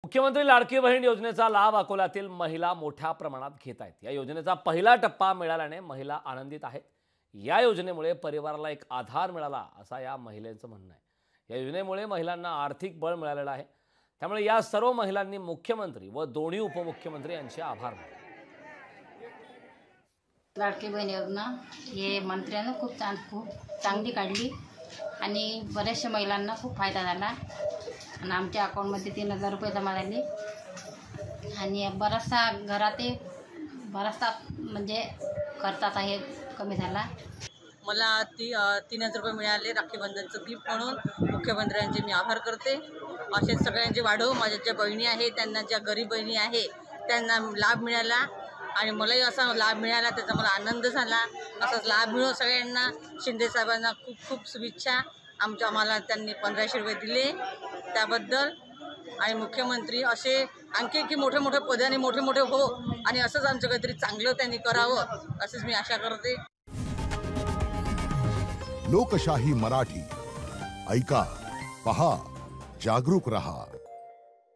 मुख्यमंत्री लाडकी बहीण योजनेचा लाभ अकोल्यातील महिला मोठ्या प्रमाणात घेत आहेत। या योजनेचा पहिला टप्पा मिळाल्याने महिला आनंदित आहेत। या योजनेमुळे परिवाराला एक आधार मिळाला असा या महिलांचं म्हणणं आहे। या योजनेमुळे महिलांना आर्थिक बळ मिळालेलं आहे। त्यामुळे या सर्व महिलांनी मुख्यमंत्री व दोन्ही उपमुख्यमंत्री यांचे आभार मानले। लाडकी बहीण योजना हे मंत्र्यांनी खूप चांगली काढली आणि बऱ्याचशा महिलांना खूप फायदा झाला आणि आमच्या अकाउंटमध्ये 3000 रुपये जमा झाले आणि बराचसा घरात बराचसा म्हणजे खर्चाचा हे कमी झाला। मला 3000 रुपये मिळाले राखी बंधनचं गिफ्ट म्हणून मुख्यमंत्र्यांचे मी आभार करते। असे सगळ्यांचे वाढव, माझ्या ज्या बहिणी आहेत त्यांना, ज्या गरीब बहिणी आहे त्यांना लाभ मिळाला आणि मलाही असा लाभ मिळाला, त्याचा मला आनंद झाला। असाच लाभ मिळो सगळ्यांना। शिंदे साहेबांना खूप खूप शुभेच्छा। आम्हाला त्यांनी 1500 रुपये दिले त्याबद्दल। आणि मुख्यमंत्री असे आणखी मोठे मोठे पदाने मोठे मोठे हो आणि असंच आमचं काहीतरी चांगलं त्यांनी करावं असंच मी आशा करते। लोकशाही मराठी ऐका, पहा, जागरूक रहा।